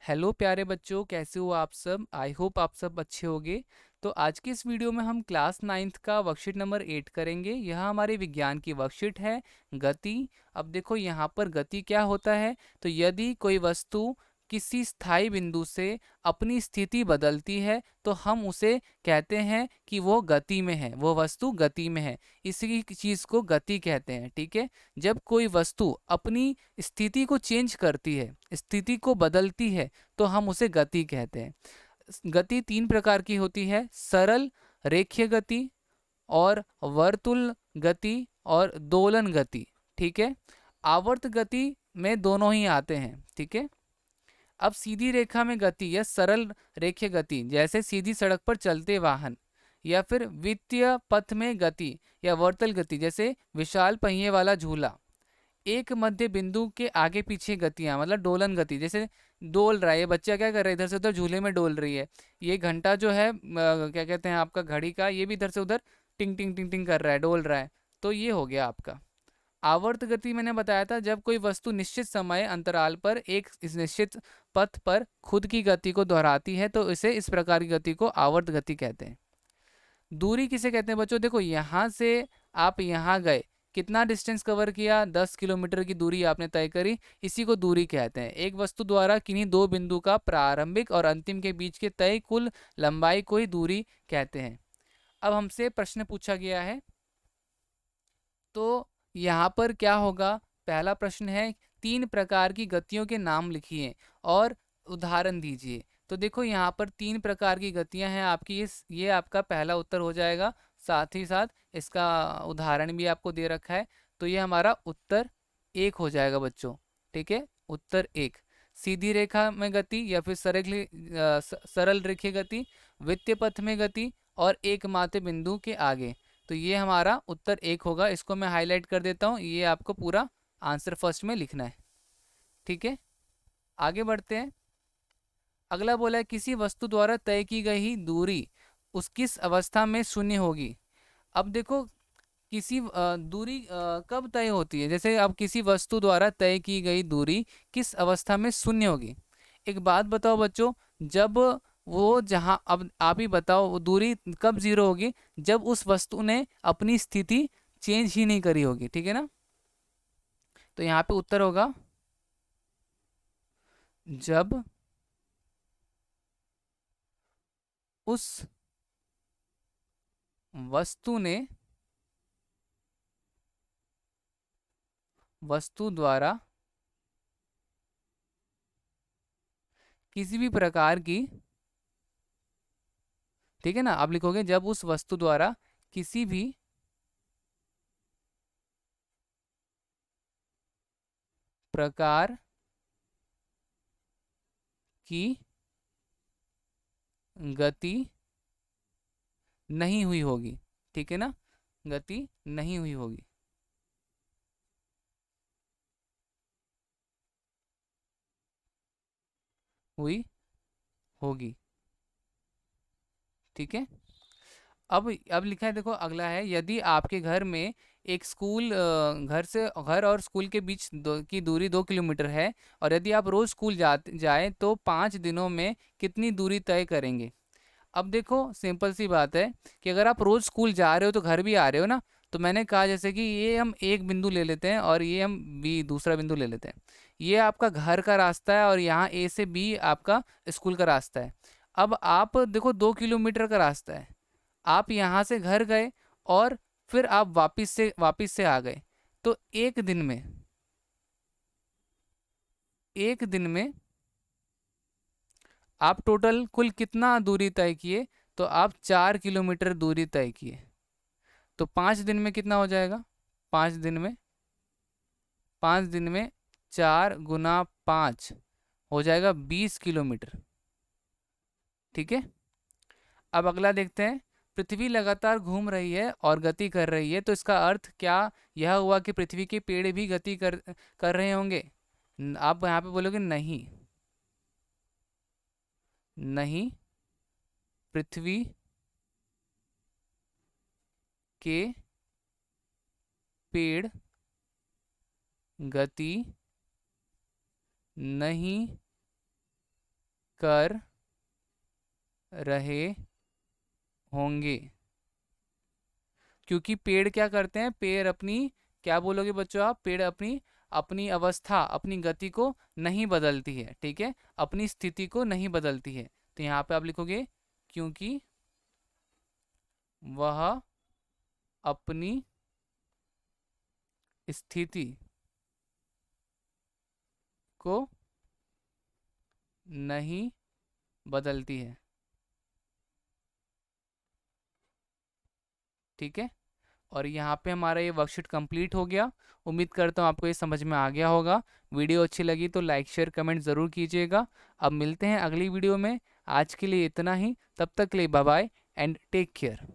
Hello प्यारे बच्चों, कैसे हो आप सब। आई होप आप सब अच्छे होंगे। तो आज की इस वीडियो में हम क्लास 9th का वर्कशीट नंबर 8 करेंगे। यह हमारे विज्ञान की वर्कशीट है, गति। अब देखो यहाँ पर गति क्या होता है। तो यदि कोई वस्तु किसी स्थायी बिंदु से अपनी स्थिति बदलती है तो हम उसे कहते हैं कि वो गति में है, वो वस्तु गति में है। इसी चीज को गति कहते हैं, ठीक है। जब कोई वस्तु अपनी स्थिति को चेंज करती है, स्थिति को बदलती है, तो हम उसे गति कहते हैं। गति तीन प्रकार की होती है: सरल, रेखीय गति, और वर्तुल गति, और दोलन गति। ठीक है। आवर्त गति में दोनों ही आते हैं, ठीक है। अब सीधी रेखा में गति या सरल रेखीय गति, जैसे सीधी सड़क पर चलते वाहन, या फिर वित्तीय पथ में गति या वर्तल गति, जैसे विशाल पहिए वाला झूला। एक मध्य बिंदु के आगे पीछे गतियां, मतलब डोलन गति, जैसे डोल रहा है ये बच्चा, क्या कर रहा है, इधर से उधर झूले में डोल रही है। ये घंटा जो है क्या कहते हैं आपका घड़ी का, ये भी इधर से उधर टिंग टिंग टिंग टिंग कर रहा है, डोल रहा है। तो ये हो गया आपका। आवर्त गति मैंने बताया था, जब कोई वस्तु निश्चित समय अंतराल पर एक इस निश्चित पथ पर खुद की गति को दोहराती है तो इसे इस प्रकार की गति को आवर्त गति कहते हैं। दूरी किसे कहते हैं बच्चों, देखो यहाँ से आप यहाँ गए, कितना डिस्टेंस कवर किया, 10 किलोमीटर की दूरी आपने तय करी, इसी को दूरी कहते हैं। एक वस्तु द्वारा किन्हीं दो बिंदु का प्रारंभिक और अंतिम के बीच के तय कुल लंबाई को ही दूरी कहते हैं। अब हमसे प्रश्न पूछा गया है, तो यहाँ पर क्या होगा। पहला प्रश्न है, तीन प्रकार की गतियों के नाम लिखिए और उदाहरण दीजिए। तो देखो यहाँ पर तीन प्रकार की गतियाँ हैं आपकी, ये आपका पहला उत्तर हो जाएगा। साथ ही साथ इसका उदाहरण भी आपको दे रखा है। तो ये हमारा उत्तर एक हो जाएगा बच्चों, ठीक है। उत्तर एक, सीधी रेखा में गति या फिर सरल रेखीय गति, वित्तीय पथ में गति, और एकमात्र बिंदु के आगे। तो ये हमारा उत्तर एक होगा। इसको मैं हाईलाइट कर देता हूँ, ये आपको पूरा आंसर फर्स्ट में लिखना है, ठीक है। आगे बढ़ते हैं। अगला बोला है, किसी वस्तु द्वारा तय की गई दूरी उस किस अवस्था में शून्य होगी। अब देखो, किसी दूरी कब तय होती है, जैसे अब किसी वस्तु द्वारा तय की गई दूरी किस अवस्था में शून्य होगी। एक बात बताओ बच्चों, जब वो जहाँ, अब आप ही बताओ, वो दूरी कब जीरो होगी, जब उस वस्तु ने अपनी स्थिति चेंज ही नहीं करी होगी, ठीक है ना। तो यहाँ पे उत्तर होगा, जब उस वस्तु ने वस्तु द्वारा किसी भी प्रकार की, ठीक है ना, आप लिखोगे जब उस वस्तु द्वारा किसी भी प्रकार की गति नहीं हुई होगी, ठीक है ना, गति नहीं हुई होगी। हुई होगी, ठीक है। अब लिखा है, देखो अगला है, यदि आपके घर में एक स्कूल, घर और स्कूल के बीच की दूरी 2 किलोमीटर है, और यदि आप रोज स्कूल जाएं तो 5 दिनों में कितनी दूरी तय करेंगे। अब देखो सिंपल सी बात है कि अगर आप रोज स्कूल जा रहे हो तो घर भी आ रहे हो ना, तो मैंने कहा जैसे कि ये हम एक बिंदु ले लेते हैं और ये हम बी दूसरा बिंदु ले लेते हैं। ये आपका घर का रास्ता है और यहाँ ए से बी आपका स्कूल का रास्ता है। अब आप देखो 2 किलोमीटर का रास्ता है, आप यहाँ से घर गए और फिर आप वापिस से आ गए, तो एक दिन में आप टोटल कुल कितना दूरी तय किए, तो आप 4 किलोमीटर दूरी तय किए। तो 5 दिन में कितना हो जाएगा, 5 दिन में 5 दिन में 4 गुना 5 हो जाएगा 20 किलोमीटर, ठीक है। अब अगला देखते हैं, पृथ्वी लगातार घूम रही है और गति कर रही है, तो इसका अर्थ क्या यह हुआ कि पृथ्वी के पेड़ भी गति कर रहे होंगे। आप यहाँ पे बोलोगे नहीं, नहीं, पृथ्वी के पेड़ गति नहीं कर रहे होंगे। क्योंकि पेड़ क्या करते हैं, पेड़ अपनी, क्या बोलोगे बच्चों आप, पेड़ अपनी अपनी अवस्था, अपनी गति को नहीं बदलती है, ठीक है, अपनी स्थिति को नहीं बदलती है। तो यहाँ पे आप लिखोगे क्योंकि वह अपनी स्थिति को नहीं बदलती है, ठीक है। और यहाँ पे हमारा ये वर्कशीट कंप्लीट हो गया। उम्मीद करता हूँ आपको ये समझ में आ गया होगा। वीडियो अच्छी लगी तो लाइक शेयर कमेंट ज़रूर कीजिएगा। अब मिलते हैं अगली वीडियो में। आज के लिए इतना ही, तब तक के लिए bye bye and take care.